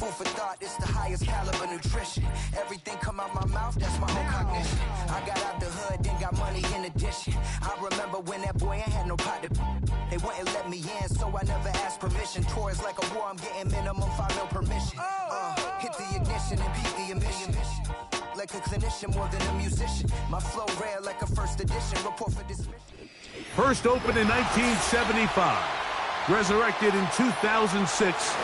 food for thought, it's the highest caliber nutrition. Everything come out my mouth, that's my own cognition. I got out the hood, then got money in addition. I remember when that boy ain't had no pot to... They wouldn't let me in, so I never asked permission. Tours like a war, I'm getting minimum 5 mil permission. Hit the ignition and beat the emission. Like a clinician more than a musician. My flow rare like a first edition. Report for dismission. First opened in 1975. Resurrected in 2006.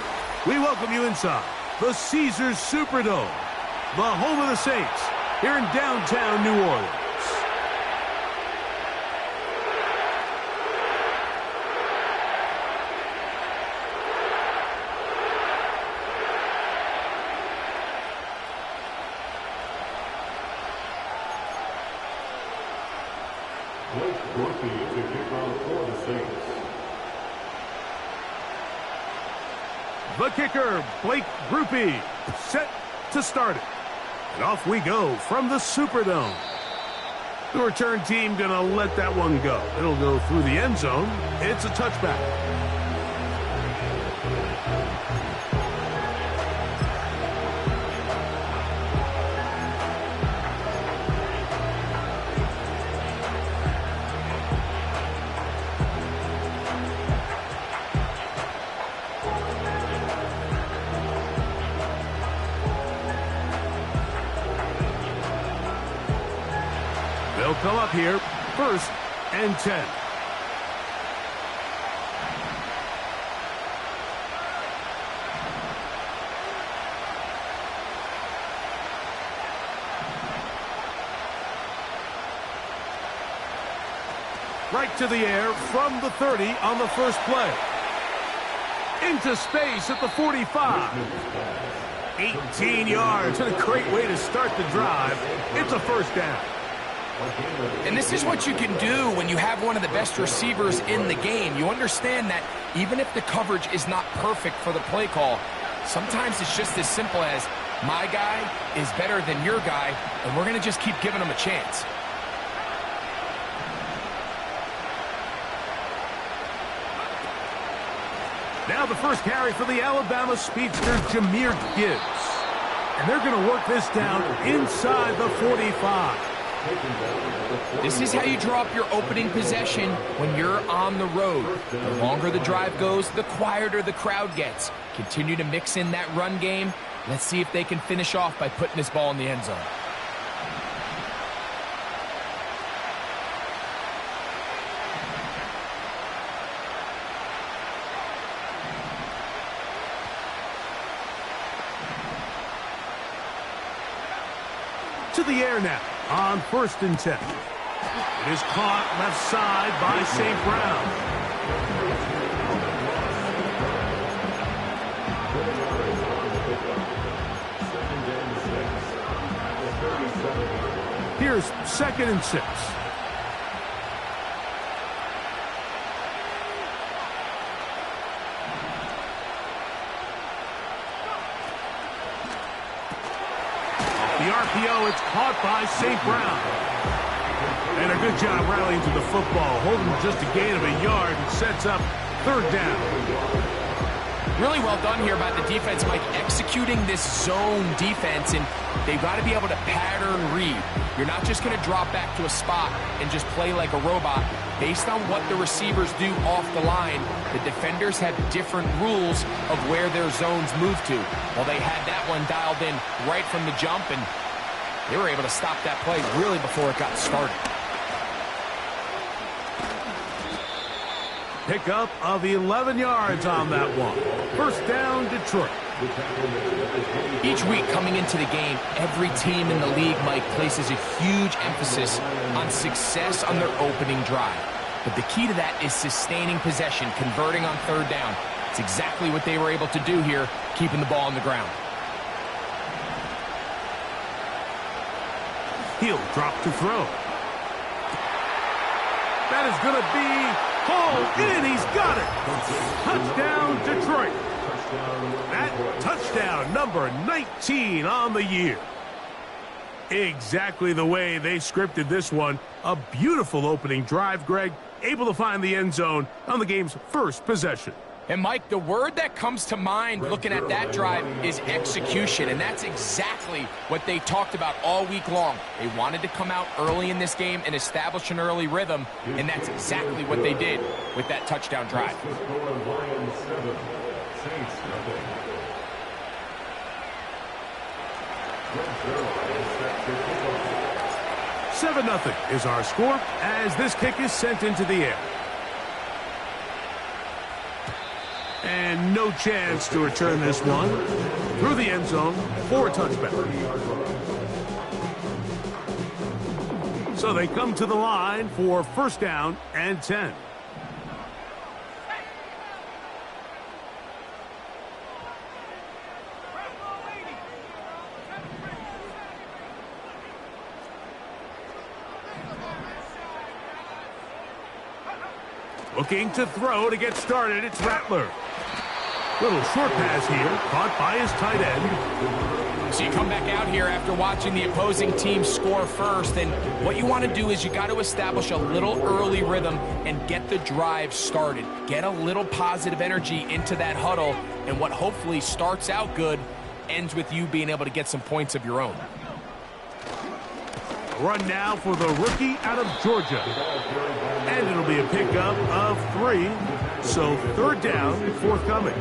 We welcome you inside the Caesars Superdome, the home of the Saints, here in downtown New Orleans. The kicker, Blake Grupe, set to start it. And off we go from the Superdome. The return team gonna let that one go. It'll go through the end zone. It's a touchback. They'll come up here, 1st and 10. Right to the air from the 30 on the first play. Into space at the 45. 18 yards, and a great way to start the drive. It's a first down. And this is what you can do when you have one of the best receivers in the game. You understand that even if the coverage is not perfect for the play call, sometimes it's just as simple as my guy is better than your guy, and we're going to just keep giving him a chance. Now the first carry for the Alabama speedster, Jahmyr Gibbs. And they're going to work this down inside the 45. This is how you draw up your opening possession when you're on the road. The longer the drive goes, the quieter the crowd gets. Continue to mix in that run game. Let's see if they can finish off by putting this ball in the end zone. To the air now on 1st and 10. It is caught left side by St. Brown. Here's 2nd and 6. The RPO, it's caught by St. Brown. And a good job rallying to the football, holding just a gain of a yard and sets up 3rd down. Really well done here by the defense, Mike, executing this zone defense, and they've got to be able to pattern read. You're not just going to drop back to a spot and just play like a robot. Based on what the receivers do off the line, the defenders have different rules of where their zones move to. Well, they had that one dialed in right from the jump, and they were able to stop that play really before it got started. Pickup of 11 yards on that one. 1st down, Detroit. Each week coming into the game, every team in the league, Mike, places a huge emphasis on success on their opening drive. But the key to that is sustaining possession, converting on 3rd down. It's exactly what they were able to do here, keeping the ball on the ground. He'll drop to throw. That is going to be hauled in. He's got it. Touchdown, Detroit. That touchdown, number 19 on the year. Exactly the way they scripted this one. A beautiful opening drive, Greg. Able to find the end zone on the game's first possession. And, Mike, the word that comes to mind looking at that drive is execution, and that's exactly what they talked about all week long. They wanted to come out early in this game and establish an early rhythm, and that's exactly what they did with that touchdown drive. 7-0 is our score as this kick is sent into the air. And no chance to return this one through the end zone for a touchback. So they come to the line for first down and 10. Looking to throw to get started, it's Rattler. Little short pass here, caught by his tight end. So you come back out here after watching the opposing team score first, and what you want to do is you got to establish a little early rhythm and get the drive started. Get a little positive energy into that huddle, and what hopefully starts out good ends with you being able to get some points of your own. Run now for the rookie out of Georgia. And it'll be a pickup of 3. So third down forthcoming.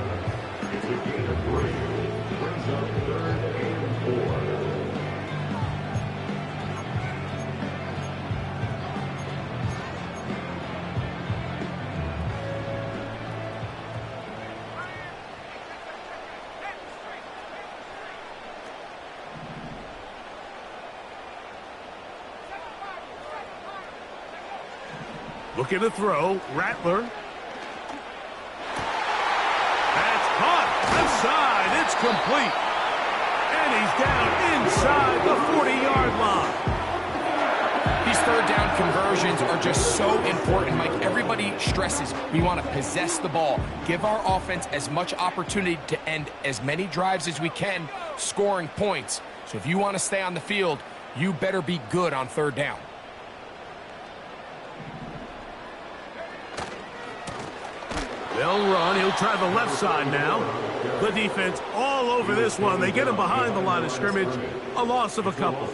Looking to throw, Rattler. That's caught. Left side, it's complete. And he's down inside the 40-yard line. These third down conversions are just so important, Mike. Everybody stresses we want to possess the ball, give our offense as much opportunity to end as many drives as we can, scoring points. So if you want to stay on the field, you better be good on third down. They'll run. He'll try the left side now. The defense all over this one. They get him behind the line of scrimmage. A loss of a couple.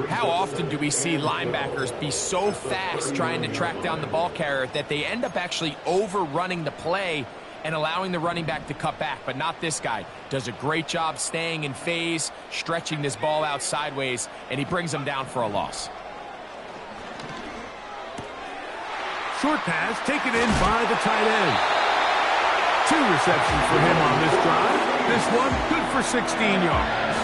How often do we see linebackers be so fast trying to track down the ball carrier that they end up actually overrunning the play and allowing the running back to cut back? But not this guy. Does a great job staying in phase, stretching this ball out sideways, and he brings them down for a loss. Short pass taken in by the tight end. 2 receptions for him on this drive. This one good for 16 yards.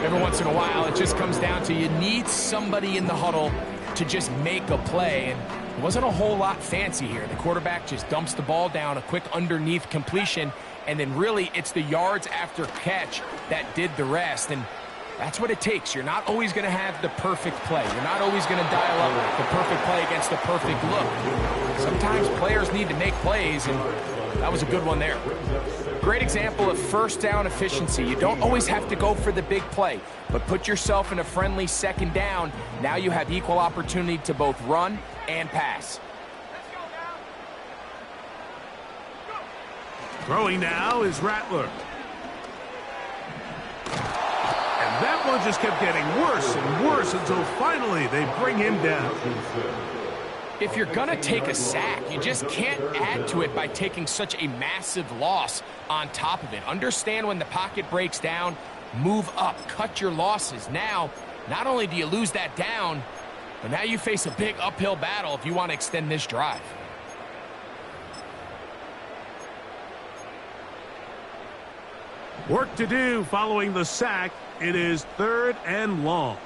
Every once in a while, it just comes down to you need somebody in the huddle to just make a play. And it wasn't a whole lot fancy here. The quarterback just dumps the ball down, a quick underneath completion, and then really it's the yards after catch that did the rest. And that's what it takes. You're not always going to have the perfect play. You're not always going to dial up the perfect play against the perfect look. Sometimes players need to make plays, and that was a good one there. Great example of first down efficiency. You don't always have to go for the big play, but put yourself in a friendly second down. Now you have equal opportunity to both run and pass. Throwing now is Rattler. That one just kept getting worse and worse until finally they bring him down. If you're going to take a sack, you just can't add to it by taking such a massive loss on top of it. Understand when the pocket breaks down, move up, cut your losses. Now, not only do you lose that down, but now you face a big uphill battle if you want to extend this drive. Work to do following the sack. It is third and long.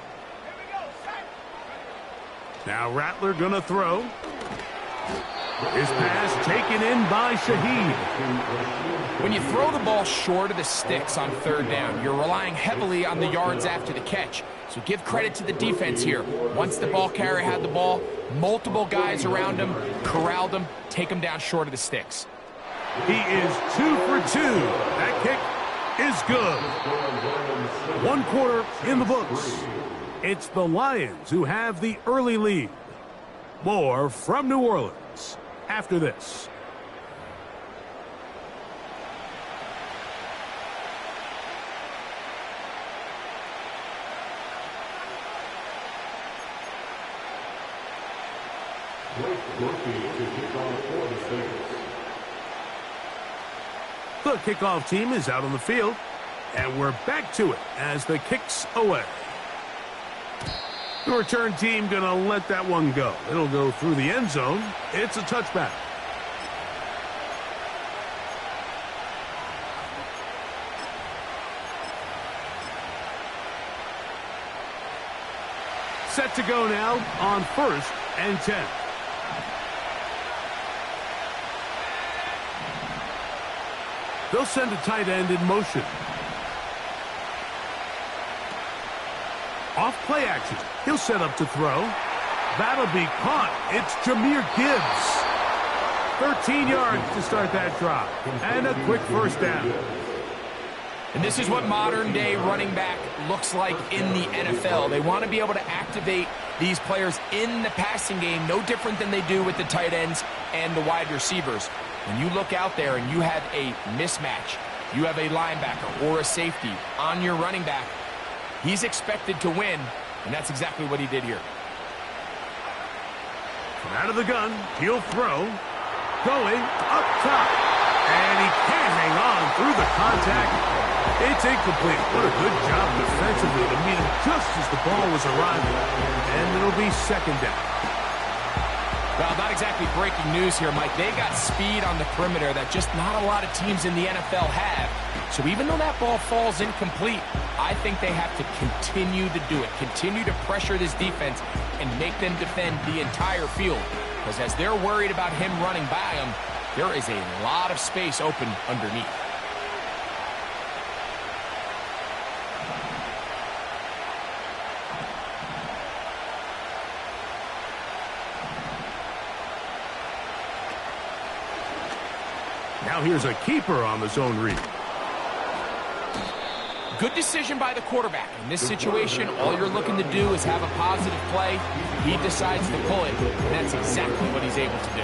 Now Rattler gonna throw. His pass taken in by Shaheed. When you throw the ball short of the sticks on third down, you're relying heavily on the yards after the catch. So give credit to the defense here. Once the ball carrier had the ball, multiple guys around him, corralled him, take him down short of the sticks. He is 2 for 2. That kick is good. 1 quarter in the books. It's the Lions who have the early lead. More from New Orleans after this. The kickoff team is out on the field, and we're back to it as the kick's away. The return team going to let that one go. It'll go through the end zone. It's a touchback. Set to go now on 1st and 10. They'll send a tight end in motion. Off play action. He'll set up to throw. That'll be caught. It's Jahmyr Gibbs. 13 yards to start that drive. And a quick first down. And this is what modern-day running back looks like in the NFL. They want to be able to activate these players in the passing game, no different than they do with the tight ends and the wide receivers. When you look out there and you have a mismatch, you have a linebacker or a safety on your running back, he's expected to win, and that's exactly what he did here. From out of the gun, he'll throw. Going up top. And he can't hang on through the contact. It's incomplete. What a good job defensively to meet him just as the ball was arriving. And it'll be second down. Well, not exactly breaking news here, Mike. They got speed on the perimeter that just not a lot of teams in the NFL have. So even though that ball falls incomplete, I think they have to continue to do it. Continue to pressure this defense and make them defend the entire field. Because as they're worried about him running by them, there is a lot of space open underneath. Now here's a keeper on the zone read. Good decision by the quarterback. In this situation, all you're looking to do is have a positive play. He decides to pull it, and that's exactly what he's able to do.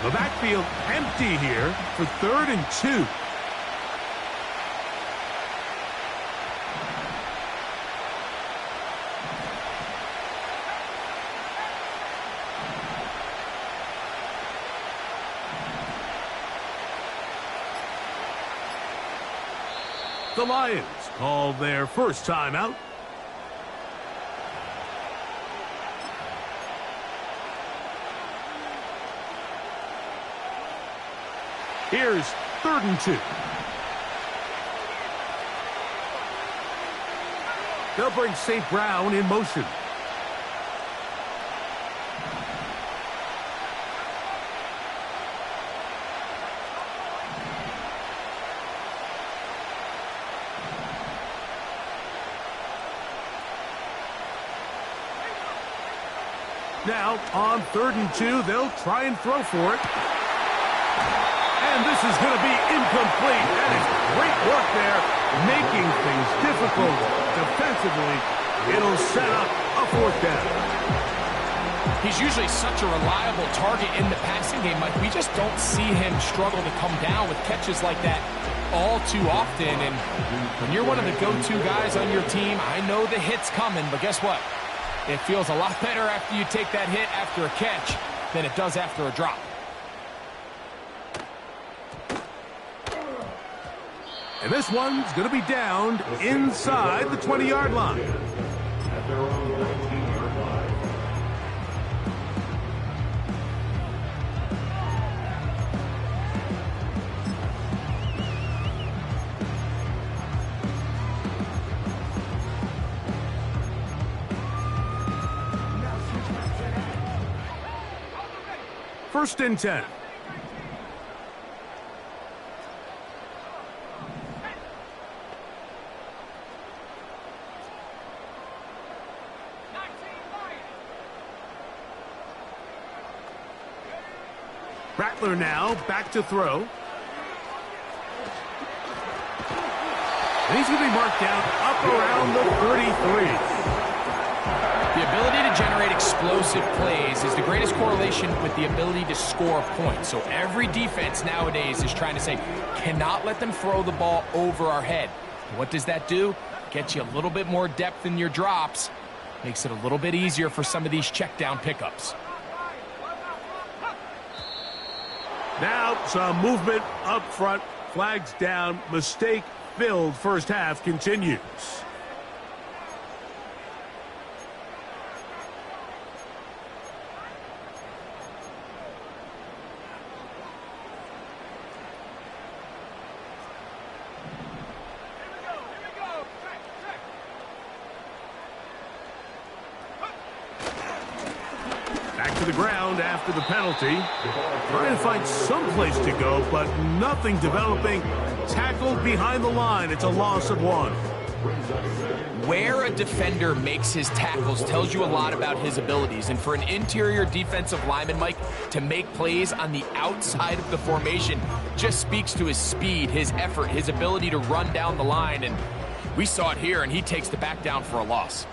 The backfield empty here for 3rd and 2. The Lions call their first timeout. Here's 3rd and 2. They'll bring St. Brown in motion. Now, on 3rd and 2, they'll try and throw for it. And this is going to be incomplete. That is great work there, making things difficult defensively. It'll set up a 4th down. He's usually such a reliable target in the passing game, Mike. We just don't see him struggle to come down with catches like that all too often. And when you're one of the go-to guys on your team, I know the hit's coming, but guess what? It feels a lot better after you take that hit after a catch than it does after a drop. And this one's going to be downed inside the 20-yard line. First and 10. Rattler now back to throw. And he's going to be marked down up around the 33. The ability to generate explosive plays is the greatest correlation with the ability to score points. So every defense nowadays is trying to say, cannot let them throw the ball over our head. What does that do? Gets you a little bit more depth in your drops. Makes it a little bit easier for some of these check down pickups. Now some movement up front. Flags down. Mistake filled first half continues. Back to the ground after the penalty. Trying to find some place to go, but nothing developing. Tackled behind the line. It's a loss of 1. Where a defender makes his tackles tells you a lot about his abilities. And for an interior defensive lineman, Mike, to make plays on the outside of the formation just speaks to his speed, his effort, his ability to run down the line. And we saw it here, and he takes the back down for a loss.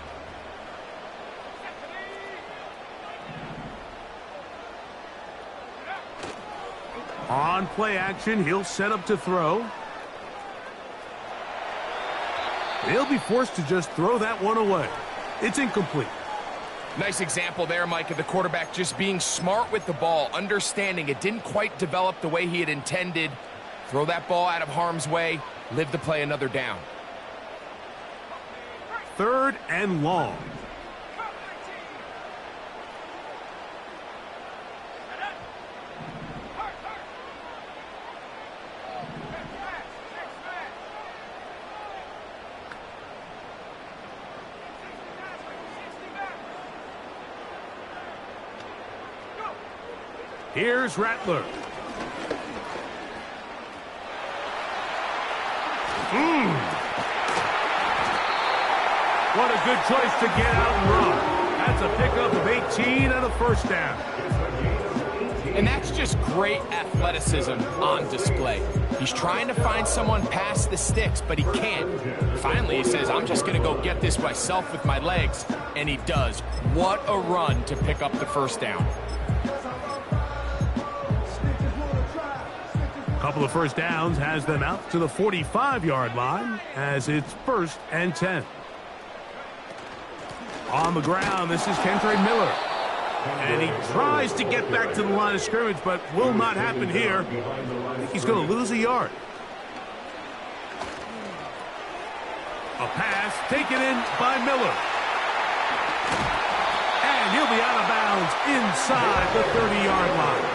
On play action, he'll set up to throw. He'll be forced to just throw that one away. It's incomplete. Nice example there, Mike, of the quarterback just being smart with the ball, understanding it didn't quite develop the way he had intended. Throw that ball out of harm's way, live to play another down. 3rd and long. Here's Rattler. What a good choice to get out and run. That's a pickup of 18 and a first down. And that's just great athleticism on display. He's trying to find someone past the sticks, but he can't. Finally, he says, I'm just going to go get this myself with my legs. And he does. What a run to pick up the first down. Couple of first downs has them out to the 45-yard line as it's 1st and 10. On the ground, this is Kendre Miller. And he tries to get back to the line of scrimmage, but will not happen here. I think he's going to lose a yard. A pass taken in by Miller. And he'll be out of bounds inside the 30-yard line.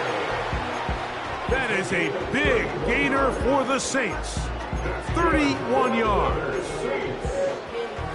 That is a big gainer for the Saints. 31 yards.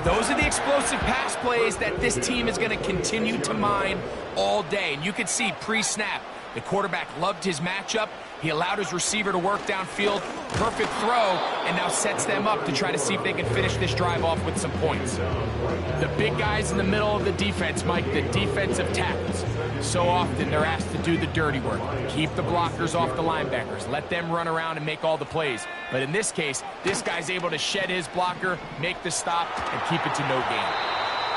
Those are the explosive pass plays that this team is going to continue to mine all day. And you can see pre-snap, the quarterback loved his matchup. He allowed his receiver to work downfield. Perfect throw, and now sets them up to try to see if they can finish this drive off with some points. The big guys in the middle of the defense, Mike, the defensive tackles. So often they're asked to do the dirty work. Keep the blockers off the linebackers. Let them run around and make all the plays. But in this case, this guy's able to shed his blocker, make the stop, and keep it to no gain.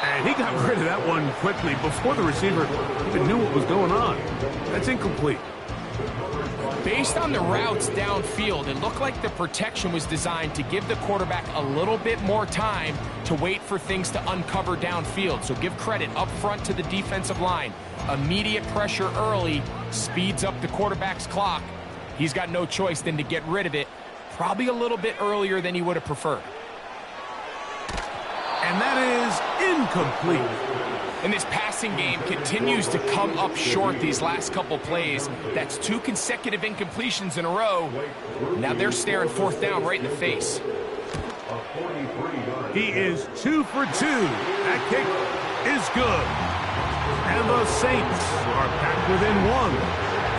And he got rid of that one quickly before the receiver even knew what was going on. That's incomplete. Based on the routes downfield, it looked like the protection was designed to give the quarterback a little bit more time to wait for things to uncover downfield. So give credit up front to the defensive line. Immediate pressure early speeds up the quarterback's clock. He's got no choice than to get rid of it, probably a little bit earlier than he would have preferred. And that is incomplete. And this passing game continues to come up short these last couple plays. That's 2 consecutive incompletions in a row. Now they're staring 4th down right in the face. He is 2 for 2. That kick is good. And the Saints are back within 1.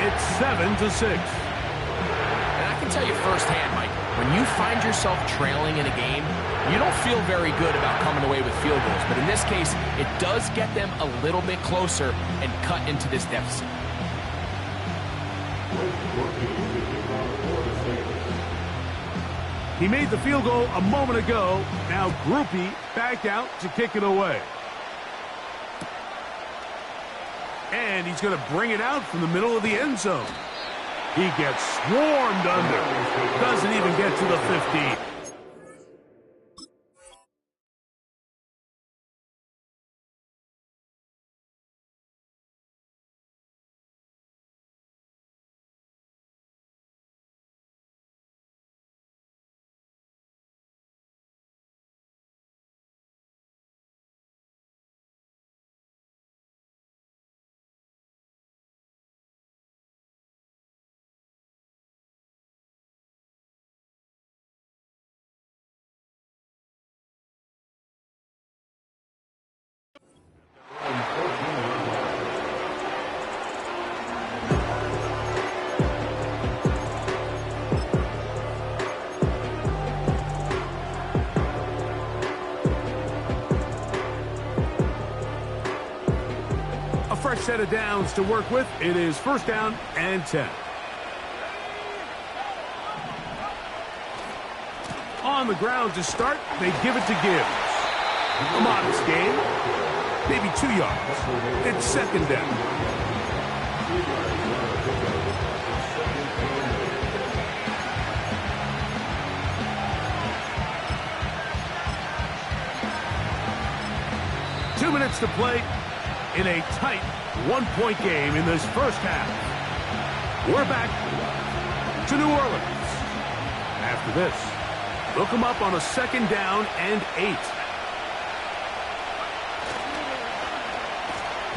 It's 7-6. And I can tell you firsthand, Mike, when you find yourself trailing in a game, you don't feel very good about coming away with field goals. But in this case, it does get them a little bit closer and cut into this deficit. He made the field goal a moment ago. Now Grupe back out to kick it away. And he's going to bring it out from the middle of the end zone. He gets swarmed under. Doesn't even get to the 15. set of downs to work with. It is first down and 10. On the ground to start, they give it to Gibbs. A modest gain, maybe 2 yards. It's second down. To play in a tight one-point game in this first half. We're back to New Orleans. After this, they'll come up on a second down and 8.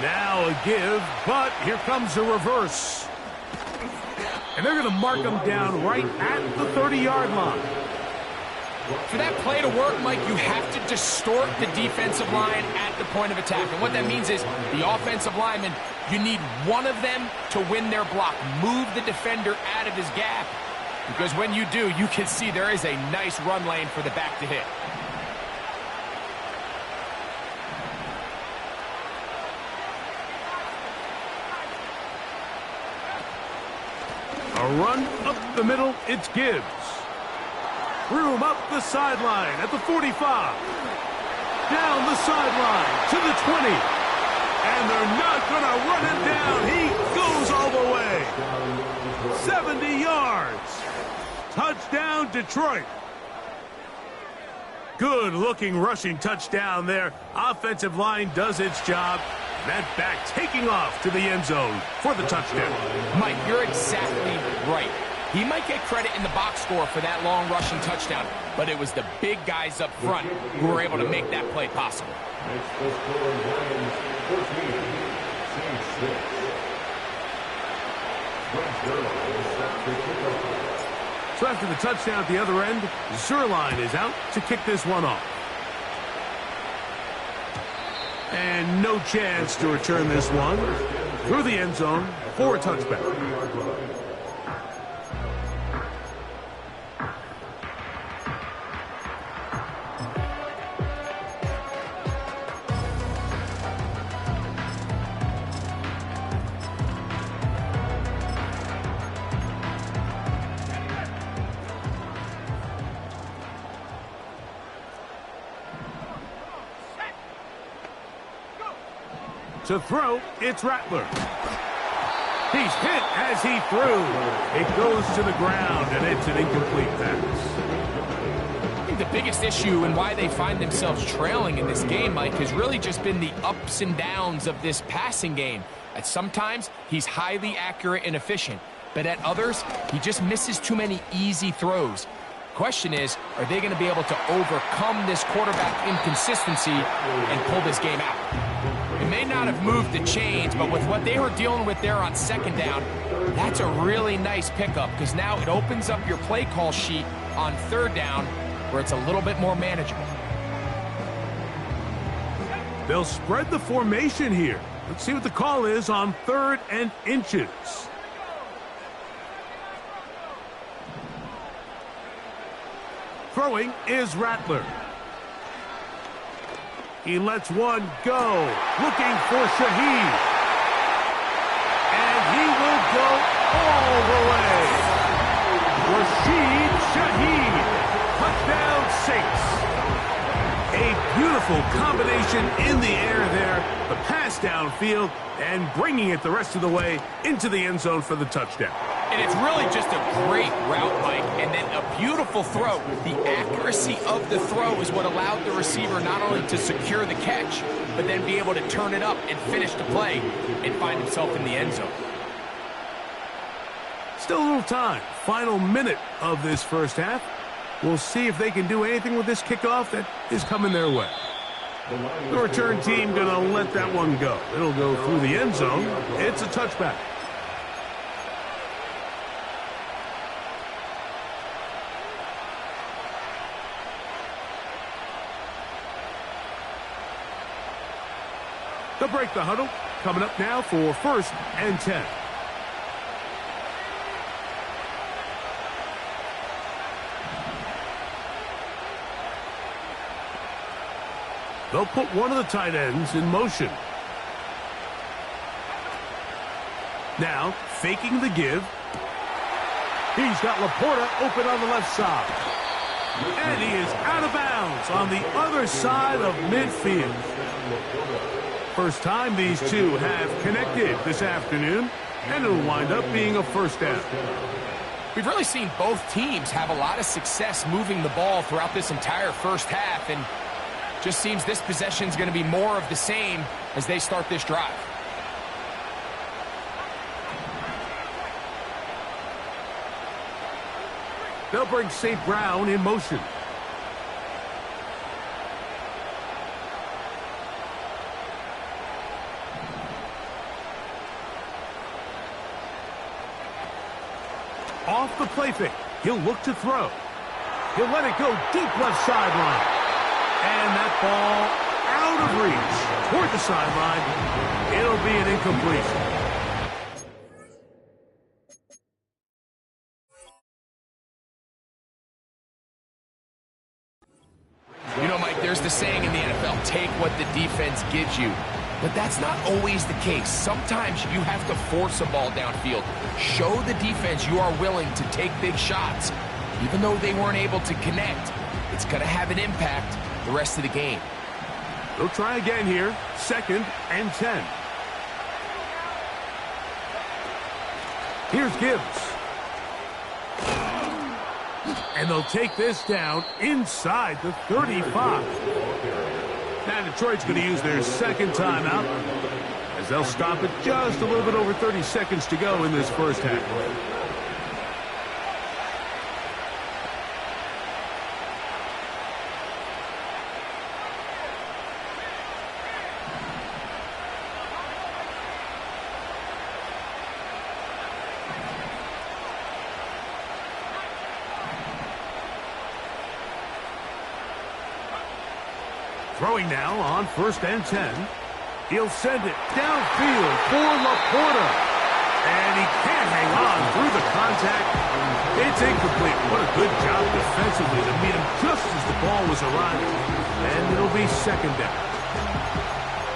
Now a give, but here comes a reverse. And they're going to mark them down right at the 30-yard line. For that play to work, Mike, you have to distort the defensive line at the point of attack. And what that means is the offensive lineman, you need one of them to win their block. Move the defender out of his gap. Because when you do, you can see there is a nice run lane for the back to hit. A run up the middle, it's Gibbs. Room up the sideline at the 45. Down the sideline to the 20. And they're not going to run him down. He goes all the way. 70 yards. Touchdown, Detroit. Good-looking rushing touchdown there. Offensive line does its job. That back taking off to the end zone for the touchdown. Mike, you're exactly right. He might get credit in the box score for that long rushing touchdown, but it was the big guys up front who were able to make that play possible. So after the touchdown at the other end, Zuerlein is out to kick this one off. And no chance to return this one through the end zone for a touchback. To throw, it's Rattler. He's hit as he threw. It goes to the ground, and it's an incomplete pass. I think the biggest issue and why they find themselves trailing in this game, Mike, has really just been the ups and downs of this passing game. At sometimes, he's highly accurate and efficient, but at others, he just misses too many easy throws. Question is, are they going to be able to overcome this quarterback inconsistency and pull this game out? It may not have moved the chains, but with what they were dealing with there on second down, that's a really nice pickup because now it opens up your play call sheet on third down where it's a little bit more manageable. They'll spread the formation here. Let's see what the call is on 3rd and inches. Throwing is Rattler. He lets one go, looking for Shaheed. And he will go all the way. Rashid Shaheed, touchdown Saints. A beautiful combination in the air there, the pass downfield, and bringing it the rest of the way into the end zone for the touchdown. And it's really just a great route, Mike, and then a beautiful throw. The accuracy of the throw is what allowed the receiver not only to secure the catch, but then be able to turn it up and finish the play and find himself in the end zone. Still a little time. Final minute of this first half. We'll see if they can do anything with this kickoff that is coming their way. The return team going to let that one go. It'll go through the end zone. It's a touchback. They'll break the huddle. Coming up now for 1st and 10. They'll put one of the tight ends in motion. Now, faking the give. He's got Laporta open on the left side. And he is out of bounds on the other side of midfield. First time these two have connected this afternoon, and it'll wind up being a first down. We've really seen both teams have a lot of success moving the ball throughout this entire first half, and just seems this possession is going to be more of the same as they start this drive. They'll bring St. Brown in motion. Off the play fake. He'll look to throw. He'll let it go deep left sideline. And that ball out of reach toward the sideline. It'll be an incompletion. You know, Mike, there's the saying in the NFL, take what the defense gives you. But that's not always the case. Sometimes you have to force a ball downfield. Show the defense you are willing to take big shots. Even though they weren't able to connect, it's going to have an impact the rest of the game. They'll try again here. 2nd and 10. Here's Gibbs. And they'll take this down inside the 35. Now Detroit's going to use their second timeout as they'll stop it just a little bit over 30 seconds to go in this first half. Throwing now on 1st and 10. He'll send it downfield for Laporta. And he can't hang on through the contact. It's incomplete. What a good job defensively to meet him just as the ball was arriving. And it'll be 2nd down.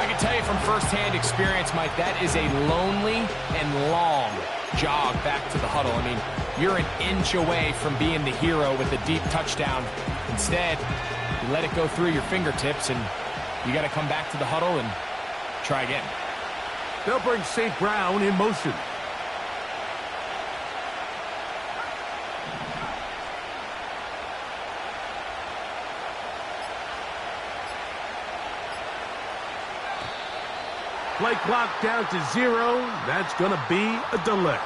I can tell you from firsthand experience, Mike, that is a lonely and long jog back to the huddle. I mean, you're an inch away from being the hero with a deep touchdown. Instead, you let it go through your fingertips, and you got to come back to the huddle and try again. They'll bring St. Brown in motion. Play clock down to 0. That's going to be a delay.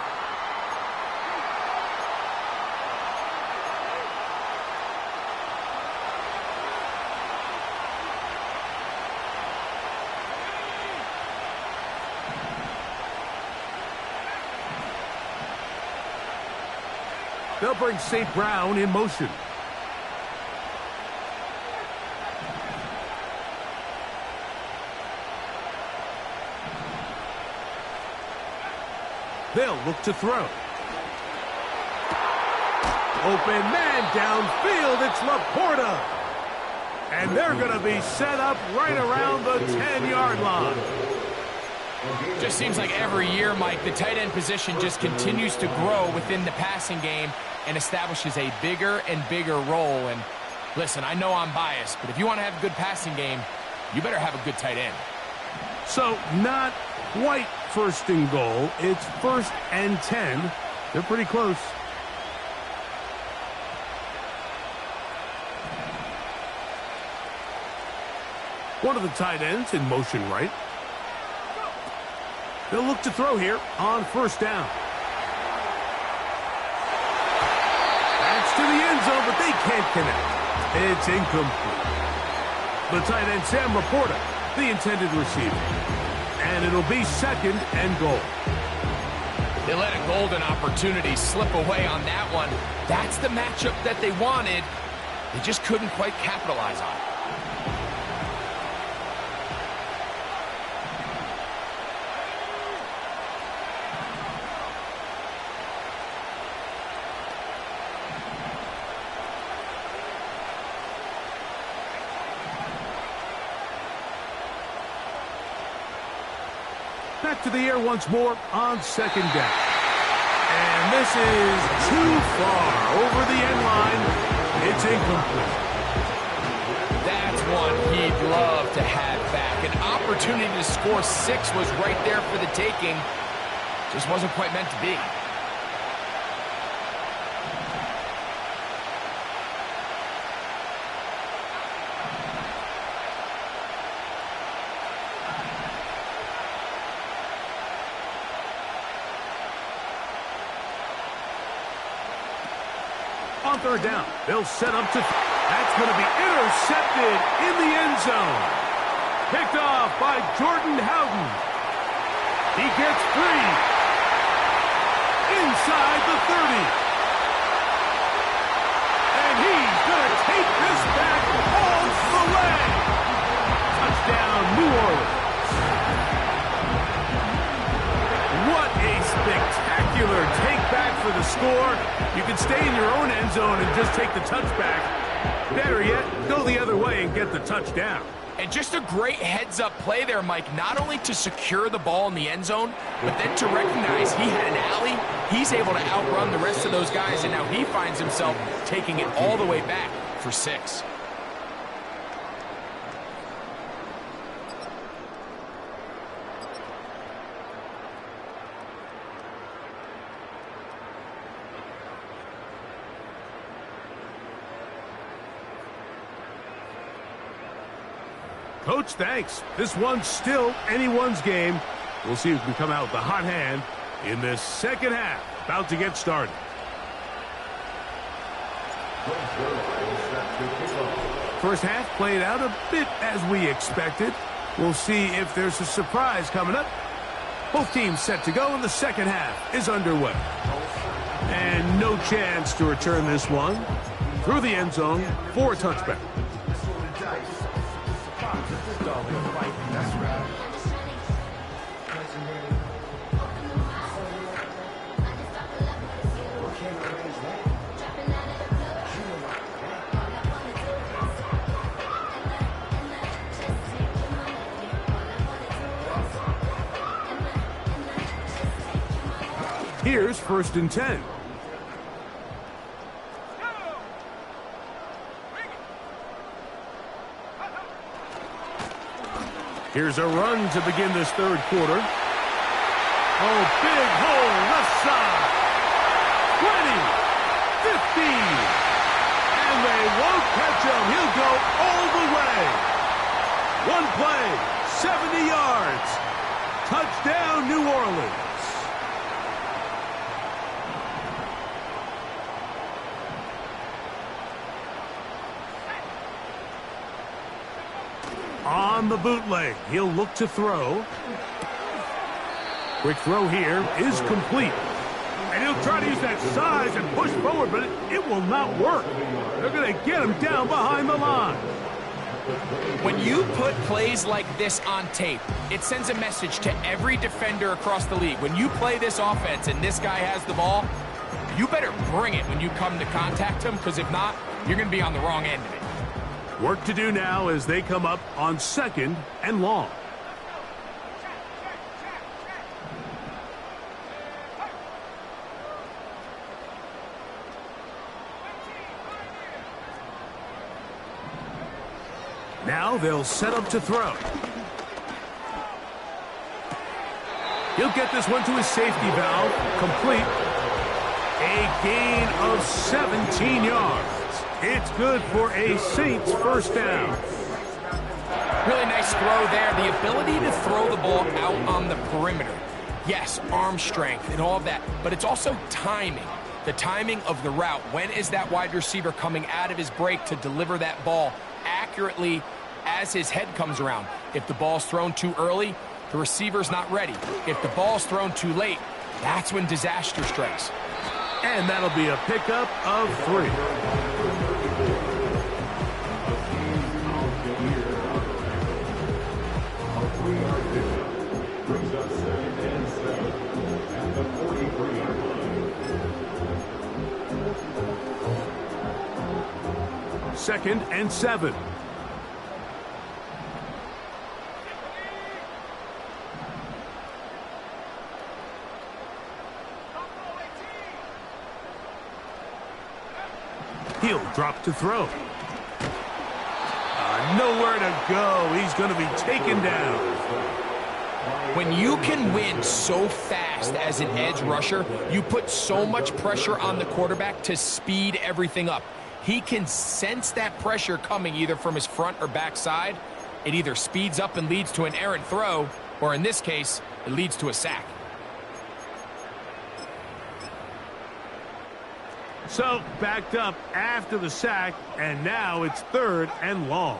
They'll bring St. Brown in motion. They'll look to throw. Open man downfield. It's Laporta. And they're going to be set up right around the 10-yard line. Just seems like every year, Mike, the tight end position just continues to grow within the passing game and establishes a bigger and bigger role. And listen, I know I'm biased, but if you want to have a good passing game, you better have a good tight end. So not quite 1st and goal. It's 1st and 10. They're pretty close. One of the tight ends in motion right. They'll look to throw here on 1st down. That's to the end zone, but they can't connect. It's incomplete. The tight end, Sam Laporta, the intended receiver. And it'll be 2nd and goal. They let a golden opportunity slip away on that one. That's the matchup that they wanted. They just couldn't quite capitalize on it. back to the air once more on second down. And this is too far over the end line. It's incomplete. That's one he'd love to have back. An opportunity to score 6 was right there for the taking. Just wasn't quite meant to be. On third down, they'll set up to... That's going to be intercepted in the end zone. Picked off by Jordan Howden. He gets free. Inside the 30. And he's going to take this back all the way. Touchdown, New Orleans. What a spectacular take back for the score. You can stay in your own end zone and just take the touchback. Better yet, go the other way and get the touchdown. And just a great heads-up play there, Mike, not only to secure the ball in the end zone, but then to recognize he had an alley. He's able to outrun the rest of those guys, and now he finds himself taking it all the way back for 6. Coach, thanks. This one's still anyone's game. We'll see who can come out with the hot hand in this second half. About to get started. First half played out a bit as we expected. We'll see if there's a surprise coming up. Both teams set to go, and the second half is underway. And no chance to return this one through the end zone for a touchback. Here's 1st and 10. Here's a run to begin this third quarter. Oh, big hole, left side. 20, 15. And they won't catch him. He'll go all the way. One play, 70 yards. Touchdown, New Orleans. On the bootleg, he'll look to throw. Quick throw here is complete. And he'll try to use that size and push forward, but it will not work. They're going to get him down behind the line. When you put plays like this on tape, it sends a message to every defender across the league. When you play this offense and this guy has the ball, you better bring it when you come to contact him, because if not, you're going to be on the wrong end of it. Work to do now as they come up on 2nd and long. Now they'll set up to throw. He'll get this one to his safety valve. Complete. A gain of 17 yards. It's good for a Saints first down. Really nice throw there. The ability to throw the ball out on the perimeter. Yes, arm strength and all of that, but it's also timing. The timing of the route. When is that wide receiver coming out of his break to deliver that ball accurately as his head comes around? If the ball's thrown too early, the receiver's not ready. If the ball's thrown too late, that's when disaster strikes. And that'll be a pickup of 3. Second and 7. He'll drop to throw. Nowhere to go. He's going to be taken down. When you can win so fast as an edge rusher, you put so much pressure on the quarterback to speed everything up. He can sense that pressure coming either from his front or back side. It either speeds up and leads to an errant throw, or in this case, it leads to a sack. So, backed up after the sack, and now it's 3rd and long.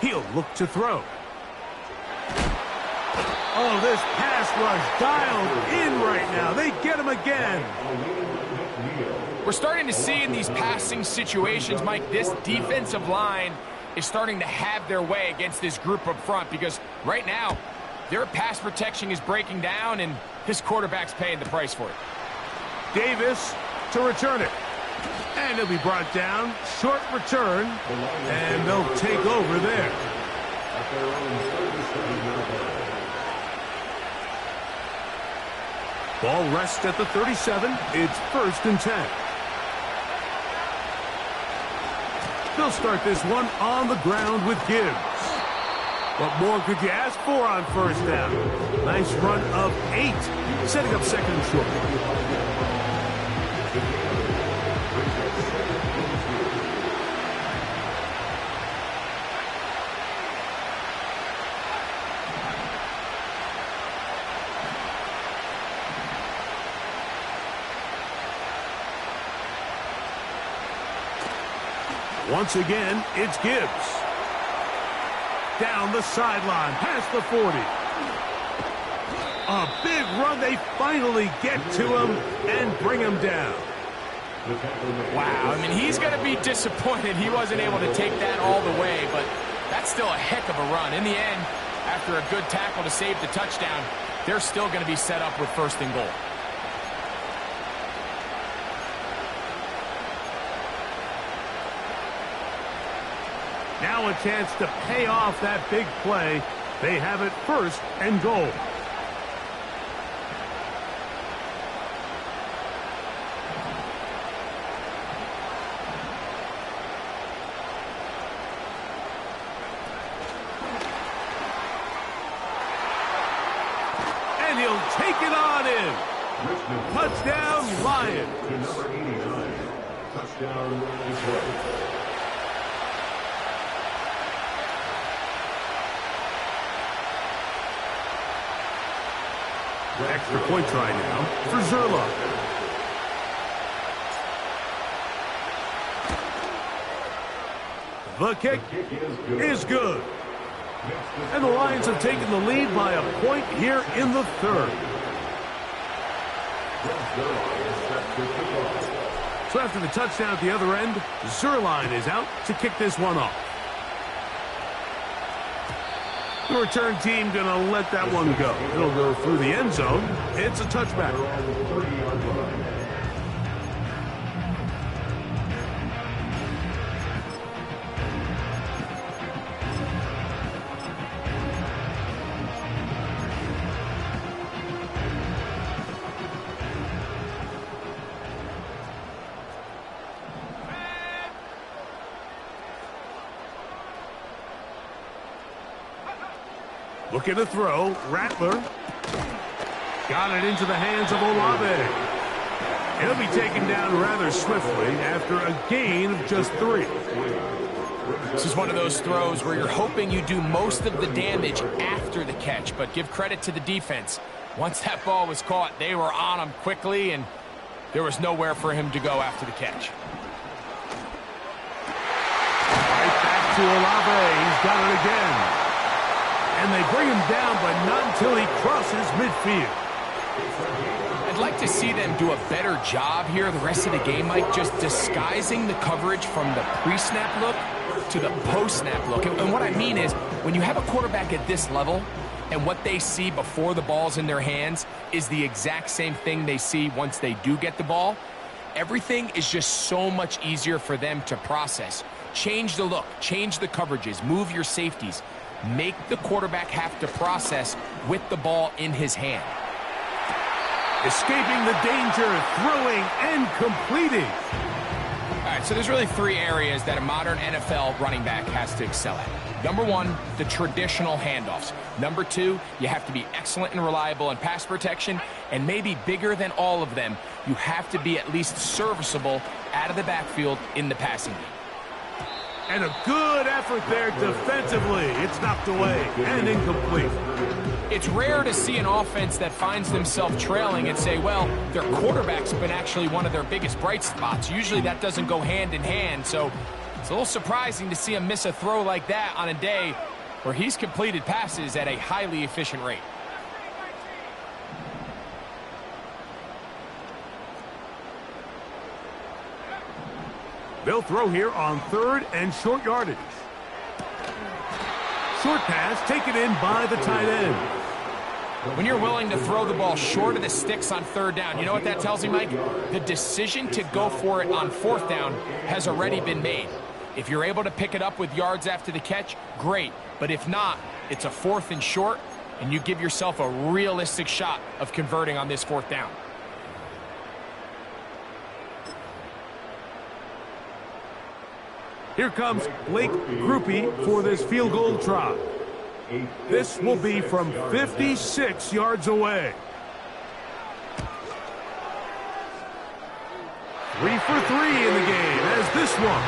He'll look to throw. Oh, this pass rush dialed in right now. They get him again. We're starting to see in these passing situations, Mike, this defensive line is starting to have their way against this group up front because right now, their pass protection is breaking down and this quarterback's paying the price for it. Davis to return it. And he'll be brought down. Short return. And they'll take over there. Ball rests at the 37. It's 1st and 10. They'll start this one on the ground with Gibbs. What more could you ask for on 1st down? Nice run of 8. Setting up 2nd and short. Once again, it's Gibbs. Down the sideline, past the 40. A big run. They finally get to him and bring him down. Wow, I mean, he's going to be disappointed he wasn't able to take that all the way, but that's still a heck of a run. In the end, after a good tackle to save the touchdown, they're still going to be set up with 1st and goal. Now a chance to pay off that big play. They have it 1st and goal. And he'll take it on in. Touchdown, Lions. Number 89. Touchdown, Detroit. Extra point try now for Zerline. The kick is good. And the Lions have taken the lead by a point here in the 3rd. So after the touchdown at the other end, Zerline is out to kick this one off. The return team going to let that one go. It'll go through the end zone. It's a touchback. Looking to throw. Rattler. Got it into the hands of Olave. He'll be taken down rather swiftly after a gain of just 3. This is one of those throws where you're hoping you do most of the damage after the catch, but give credit to the defense. Once that ball was caught, they were on him quickly, and there was nowhere for him to go after the catch. Right back to Olave. He's got it again. And they bring him down, but not until he crosses midfield. I'd like to see them do a better job here the rest of the game, Mike, just disguising the coverage from the pre-snap look to the post-snap look. And what I mean is, when you have a quarterback at this level, and what they see before the ball's in their hands is the exact same thing they see once they do get the ball, everything is just so much easier for them to process. Change the look, change the coverages, move your safeties. make the quarterback have to process with the ball in his hand. Escaping the danger, throwing and completing. All right, so there's really three areas that a modern NFL running back has to excel at. Number one, the traditional handoffs. Number two, you have to be excellent and reliable in pass protection. And maybe bigger than all of them, you have to be at least serviceable out of the backfield in the passing game. And a good effort there defensively. It's knocked away and incomplete. It's rare to see an offense that finds themselves trailing and say, well, their quarterback's been actually one of their biggest bright spots. Usually that doesn't go hand in hand, so it's a little surprising to see him miss a throw like that on a day where he's completed passes at a highly efficient rate. They'll throw here on 3rd and short yardage. Short pass taken in by the tight end. When you're willing to throw the ball short of the sticks on 3rd down, you know what that tells me, Mike? The decision to go for it on 4th down has already been made. If you're able to pick it up with yards after the catch, great. But if not, it's a 4th and short, and you give yourself a realistic shot of converting on this 4th down. Here comes Blake Grupe for this field goal try. This will be from 56 yards away. 3 for 3 in the game, as this one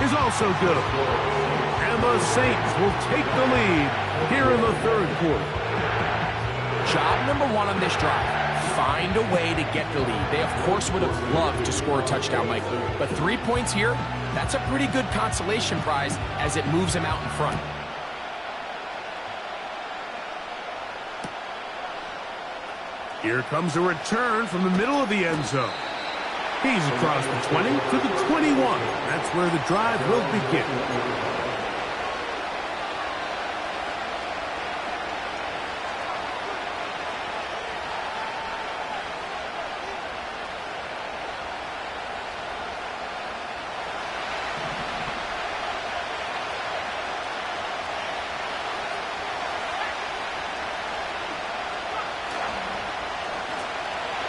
is also good. And the Saints will take the lead here in the 3rd quarter. Job number one on this drive. Find a way to get the lead. They, of course, would have loved to score a touchdown, Mike. But 3 points here, that's a pretty good consolation prize as it moves them out in front. Here comes a return from the middle of the end zone. He's across the 20 to the 21. That's where the drive will begin.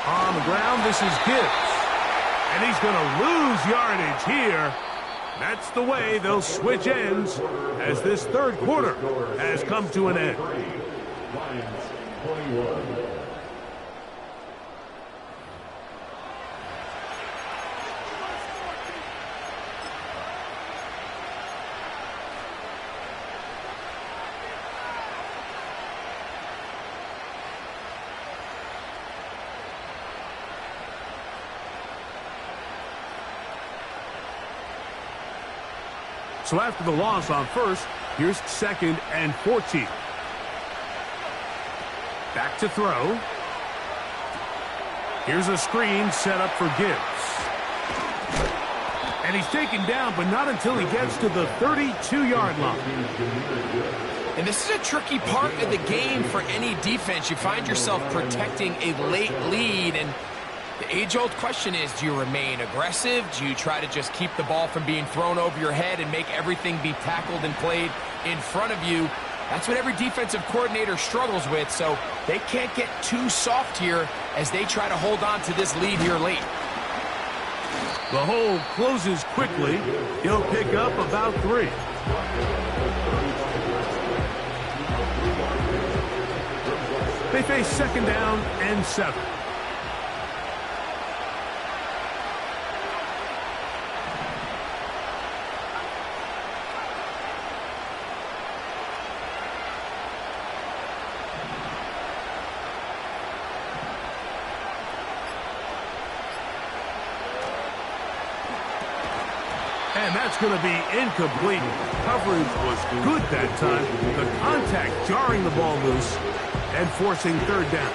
On the ground, this is Gibbs. And he's going to lose yardage here. That's the way they'll switch ends as this 3rd quarter has come to an end. Lions 21. So after the loss on 1st, here's 2nd and 14. Back to throw. Here's a screen set up for Gibbs. And he's taken down, but not until he gets to the 32-yard line. And this is a tricky part of the game for any defense. You find yourself protecting a late lead, and the age-old question is, do you remain aggressive? Do you try to just keep the ball from being thrown over your head and make everything be tackled and played in front of you? That's what every defensive coordinator struggles with, so they can't get too soft here as they try to hold on to this lead here late. The hole closes quickly. He'll pick up about 3. They face 2nd down and 7. And that's going to be incomplete. Coverage was good that time. The contact jarring the ball loose and forcing 3rd down.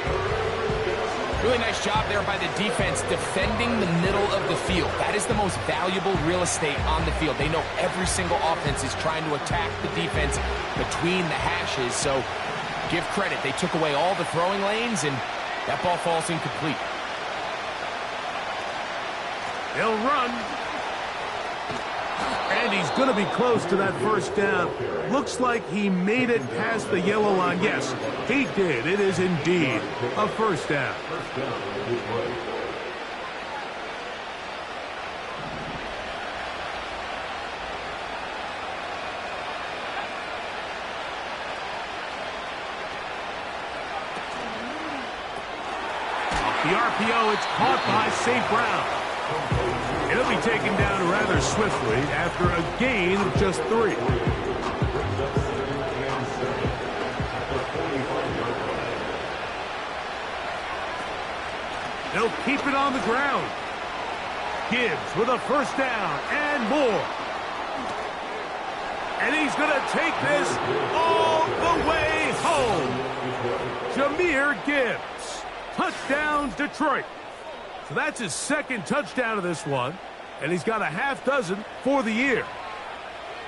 Really nice job there by the defense defending the middle of the field. That is the most valuable real estate on the field. They know every single offense is trying to attack the defense between the hashes, so give credit. They took away all the throwing lanes, and that ball falls incomplete. They'll run. And he's going to be close to that first down. Looks like he made it past the yellow line. Yes, he did. It is indeed a first down. The RPO, it's caught by St. Brown. He'll be taken down rather swiftly after a gain of just 3. They'll keep it on the ground. Gibbs with a first down and more. And he's going to take this all the way home. Jahmyr Gibbs. Touchdown, Detroit. So that's his second touchdown of this one, and he's got a half dozen for the year.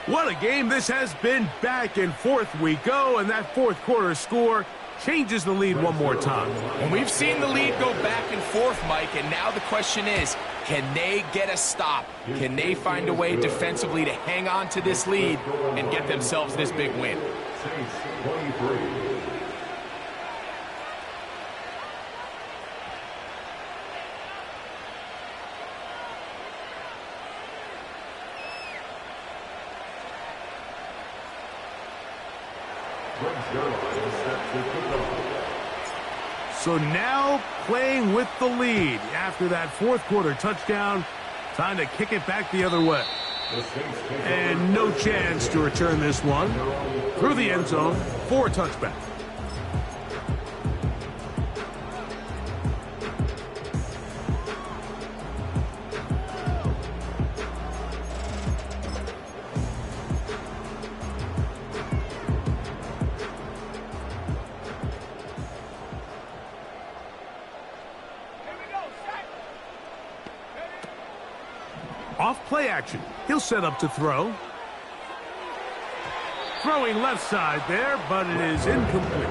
What a game this has been. Back and forth we go, and that fourth quarter score changes the lead one more time. And we've seen the lead go back and forth, Mike, and now the question is, can they get a stop? Can they find a way defensively to hang on to this lead and get themselves this big win? Saints 23. So now playing with the lead after that fourth quarter touchdown. Time to kick it back the other way. And no chance to return this one through the end zone for a touchback. Off play action. He'll set up to throw. Throwing left side there, but it is incomplete.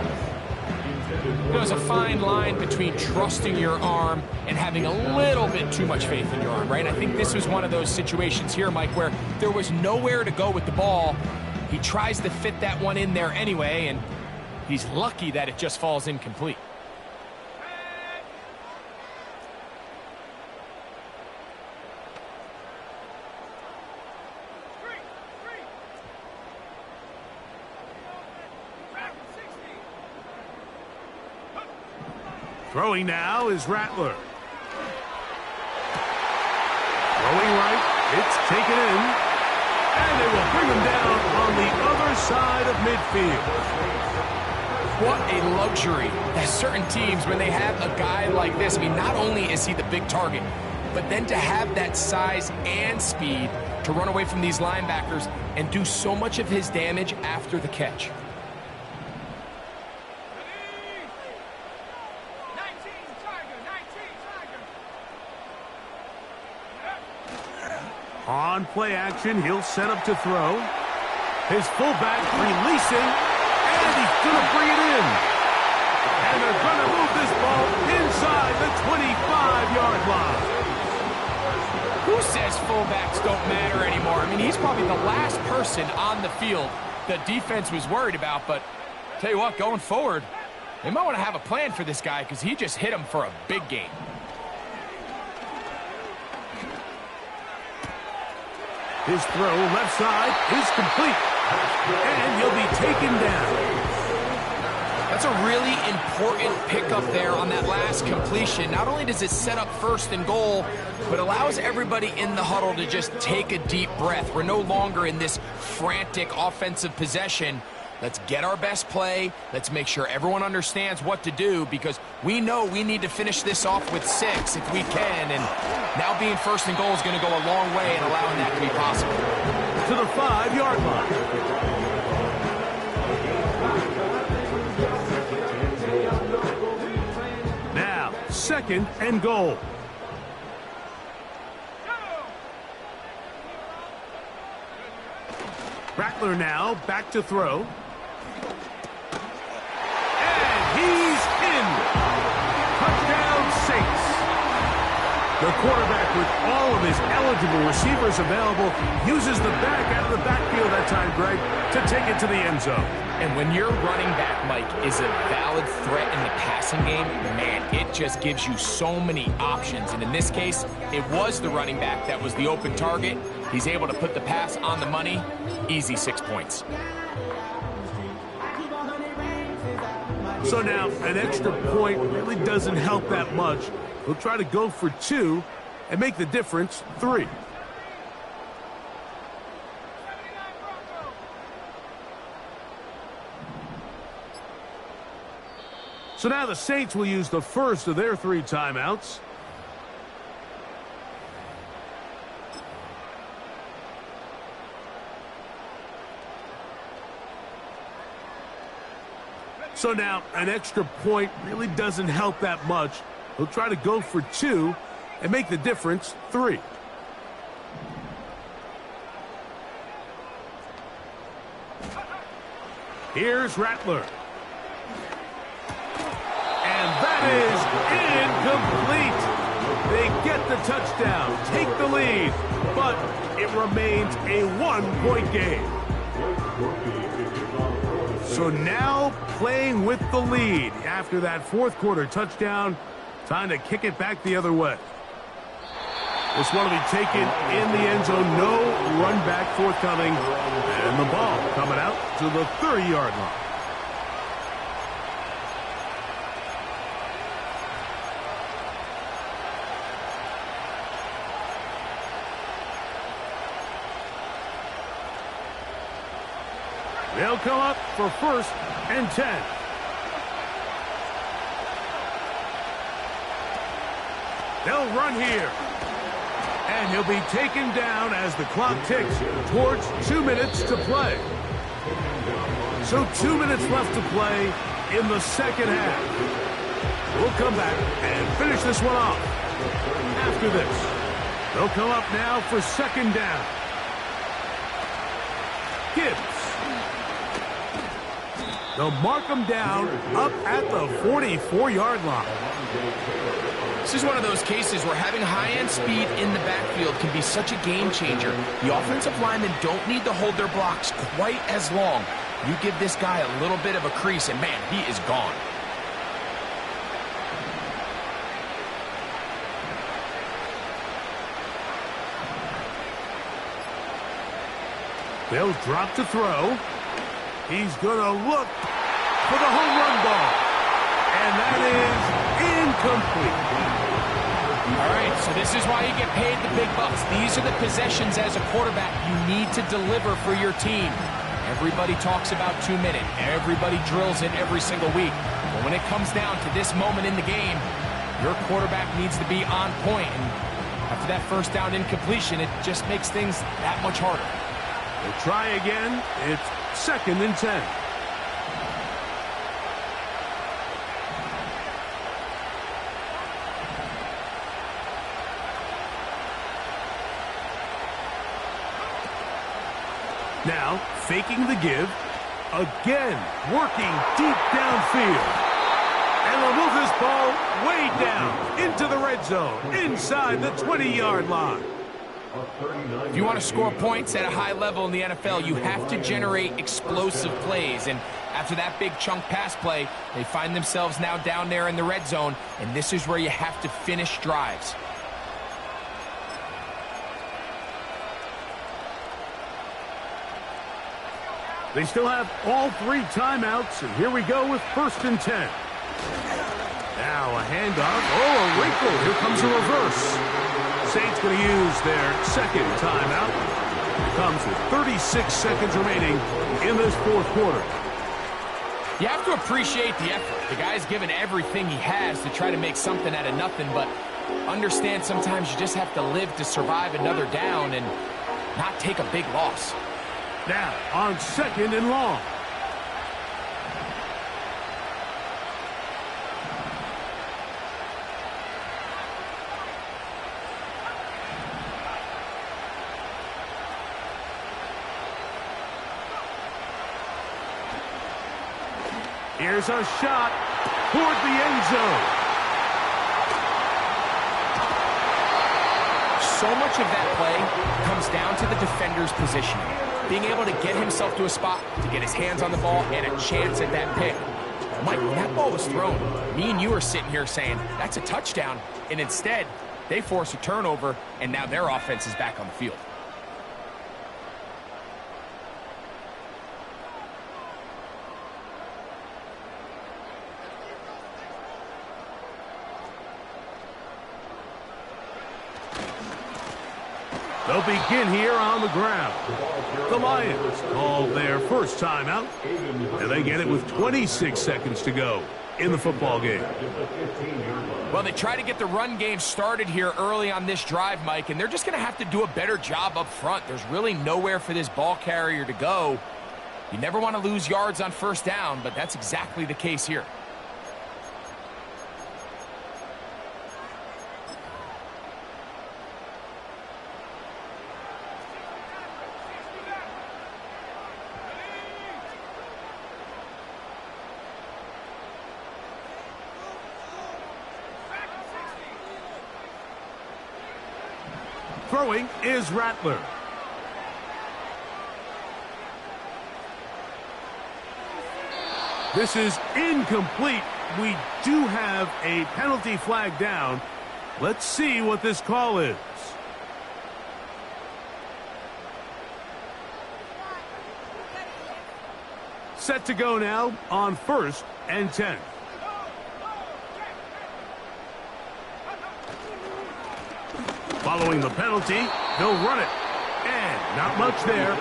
There's a fine line between trusting your arm and having a little bit too much faith in your arm, right? I think this was one of those situations here, Mike, where there was nowhere to go with the ball. He tries to fit that one in there anyway, and he's lucky that it just falls incomplete. Throwing now is Rattler. Throwing right. It's taken in. And they will bring him down on the other side of midfield. What a luxury that certain teams, when they have a guy like this, I mean, not only is he the big target, but then to have that size and speed to run away from these linebackers and do so much of his damage after the catch. On play action, he'll set up to throw. His fullback releasing, and he's going to bring it in. And they're going to move this ball inside the 25-yard line. Who says fullbacks don't matter anymore? I mean, he's probably the last person on the field the defense was worried about, but tell you what, going forward, they might want to have a plan for this guy because he just hit him for a big gain. His throw left side is complete. And he'll be taken down. That's a really important pickup there on that last completion. Not only does it set up first and goal, but allows everybody in the huddle to just take a deep breath. We're no longer in this frantic offensive possession. Let's get our best play. Let's make sure everyone understands what to do because we know we need to finish this off with 6 if we can. And now being first and goal is going to go a long way in allowing that to be possible. To the 5-yard line. Now, second and goal. Rattler now back to throw. And he's in. Touchdown Saints. The quarterback, with all of his eligible receivers available, uses the back out of the backfield that time, Greg, to take it to the end zone. And when your running back, Mike, is a valid threat in the passing game, man, it just gives you so many options. And in this case, it was the running back that was the open target. He's able to put the pass on the money. Easy 6 points. So now, an extra point really doesn't help that much. He'll try to go for 2 and make the difference 3. So now the Saints will use the first of their 3 timeouts. So now, an extra point really doesn't help that much. He'll try to go for 2 and make the difference 3. Here's Rattler. And that is incomplete. They get the touchdown, take the lead, but it remains a 1-point game. So now playing with the lead after that fourth quarter touchdown. Time to kick it back the other way. This one will be taken in the end zone. No run back forthcoming. And the ball coming out to the 30-yard line. They'll come up for 1st and 10. They'll run here. And he'll be taken down as the clock ticks towards 2 minutes to play. So 2 minutes left to play in the second half. We'll come back and finish this one off. After this, they'll come up now for 2nd down. Gibbs. They'll mark them down up at the 44-yard line. This is one of those cases where having high-end speed in the backfield can be such a game changer. The offensive linemen don't need to hold their blocks quite as long. You give this guy a little bit of a crease, and man, he is gone. They'll drop to throw. He's going to look for the home run ball. And that is incomplete. All right, so this is why you get paid the big bucks. These are the possessions as a quarterback you need to deliver for your team. Everybody talks about 2 minutes. Everybody drills it every single week. But when it comes down to this moment in the game, your quarterback needs to be on point. And after that first down incompletion, it just makes things that much harder. They'll try again. It's 2nd and 10. Now, faking the give. Again, working deep downfield. And they'll move this ball way down into the red zone, inside the 20-yard line. If you want to score points at a high level in the NFL, you have to generate explosive plays. And after that big chunk pass play, they find themselves now down there in the red zone. And this is where you have to finish drives. They still have all 3 timeouts, and here we go with 1st and 10. Now a handoff. Oh, a wrinkle. Here comes a reverse. Saints going to use their 2nd timeout. It comes with 36 seconds remaining in this 4th quarter. You have to appreciate the effort. The guy's given everything he has to try to make something out of nothing, but understand sometimes you just have to live to survive another down and not take a big loss. Now on 2nd and long. Here's a shot toward the end zone. So much of that play comes down to the defender's positioning. Being able to get himself to a spot, to get his hands on the ball, and a chance at that pick. Mike, when that ball was thrown, me and you are sitting here saying, that's a touchdown. And instead, they force a turnover, and now their offense is back on the field. They'll begin here on the ground. The Lions call their first timeout, and they get it with 26 seconds to go in the football game. Well, they try to get the run game started here early on this drive, Mike, and they're just going to have to do a better job up front. There's really nowhere for this ball carrier to go. You never want to lose yards on first down, but that's exactly the case here. Throwing is Rattler. This is incomplete. We do have a penalty flag down. Let's see what this call is. Set to go now on 1st and 10. Following the penalty, he'll run it. And not much there.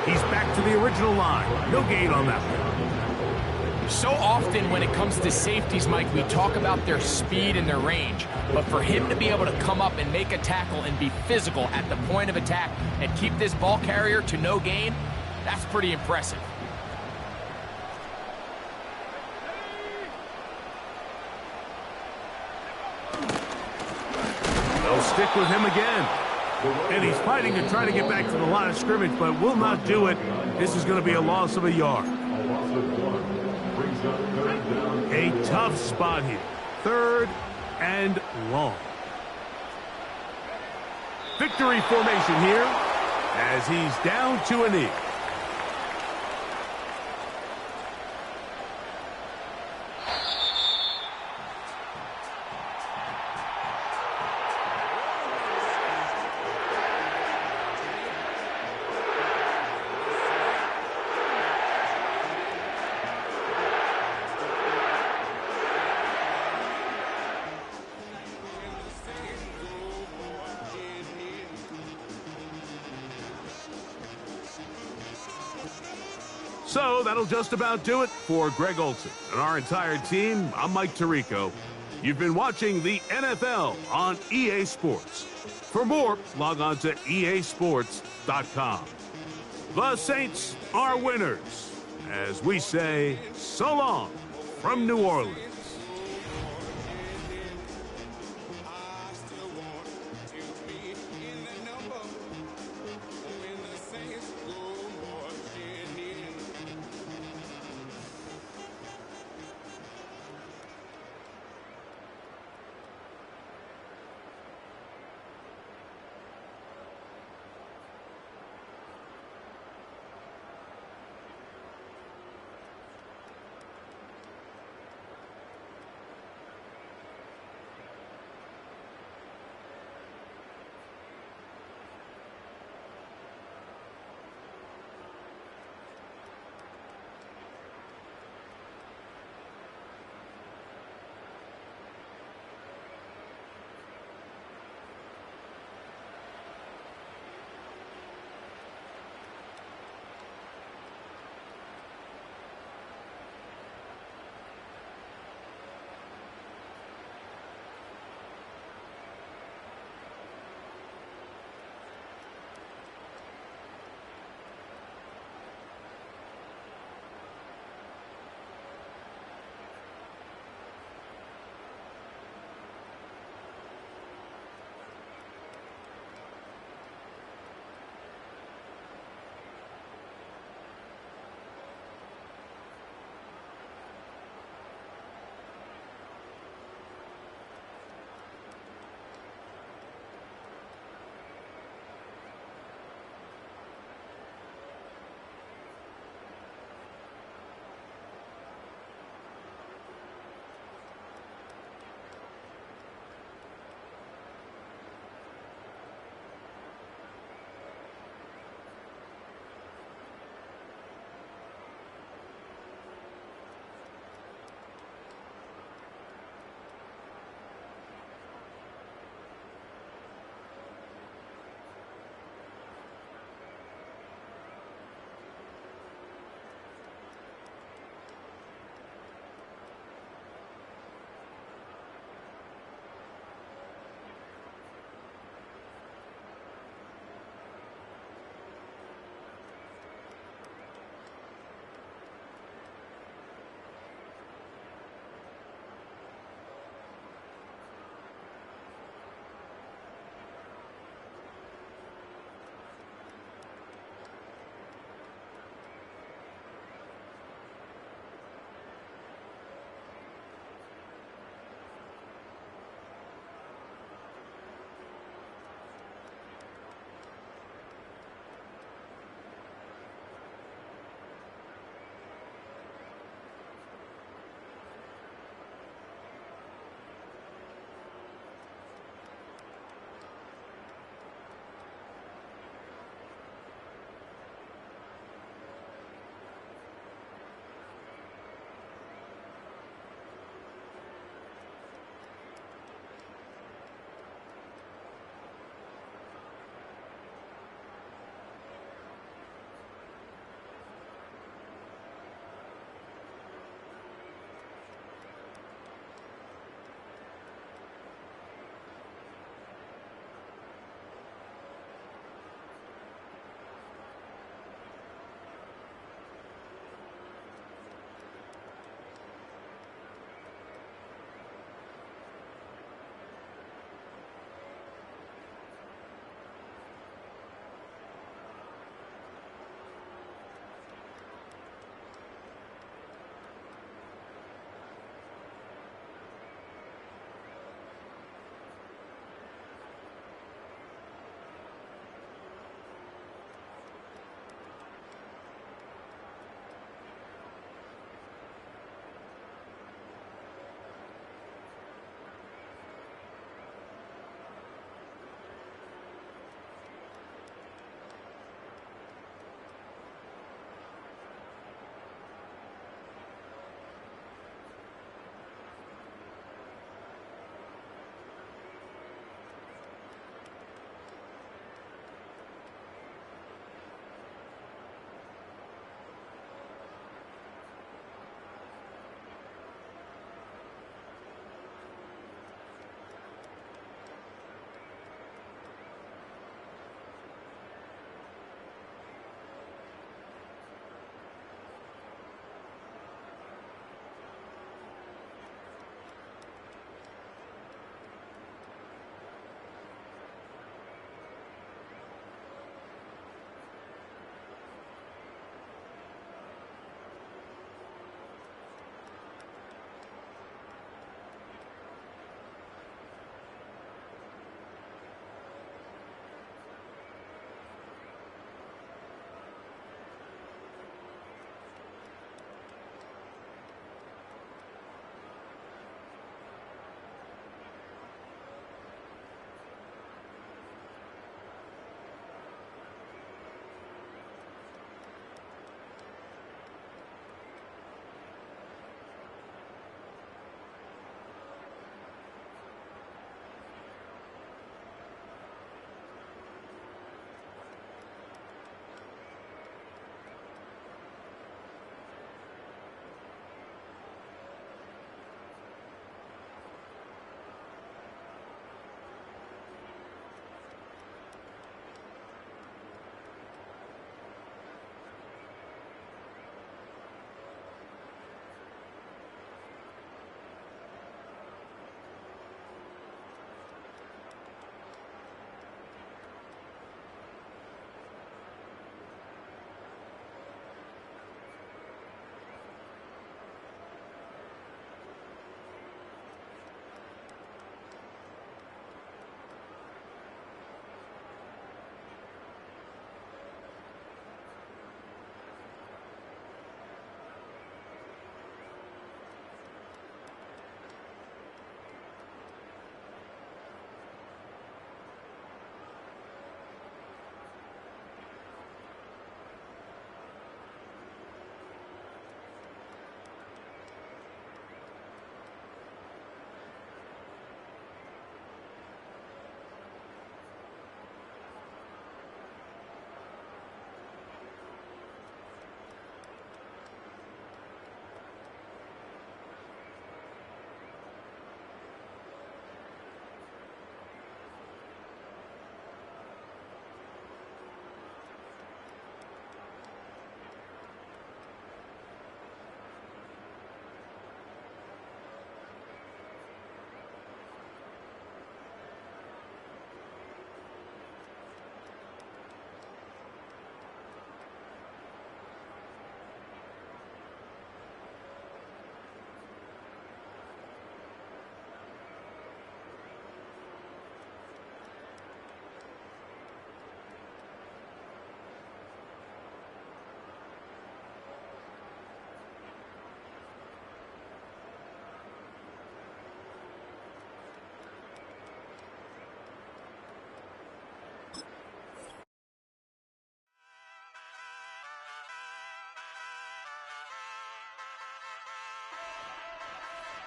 He's back to the original line. No gain on that one. So often when it comes to safeties, Mike, we talk about their speed and their range. But for him to be able to come up and make a tackle and be physical at the point of attack and keep this ball carrier to no gain, that's pretty impressive. Stick with him again. And he's fighting to try to get back to the line of scrimmage, but will not do it. This is going to be a loss of a yard. A tough spot here. 3rd and long. Victory formation here as he's down to a knee. So that'll just about do it for Greg Olsen and our entire team. I'm Mike Tirico. You've been watching the NFL on EA Sports. For more, log on to easports.com. The Saints are winners, as we say so long from New Orleans.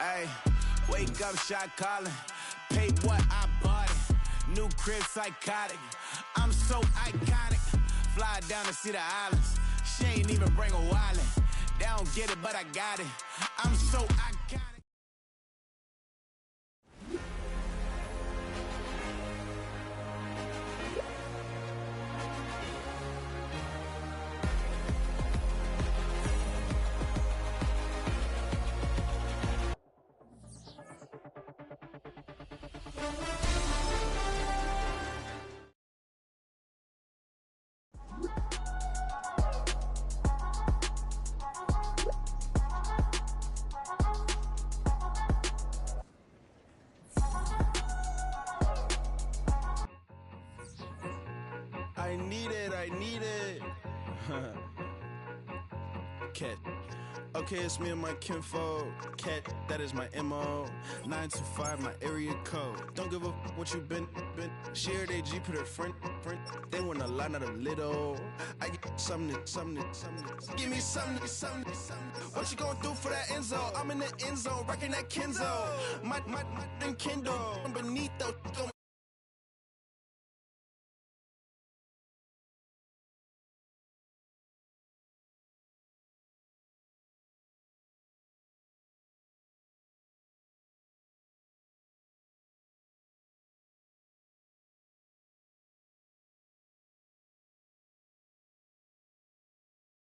Ay, wake up, shot calling. Paid what I bought it. New crib psychotic. I'm so iconic. Fly down to see the islands. She ain't even bring a wallet. They don't get it, but I got it. I'm so iconic. I need it. Cat. Okay, it's me and my kinfolk. Cat, that is my MO. 925, my area code. Don't give a what you been. Shared AG, put her friend. They want a lot, not a little. I get something. Give me something. What you gonna do for that end zone? I'm in the end zone, rocking that Kenzo. My Kindle. Beneath though,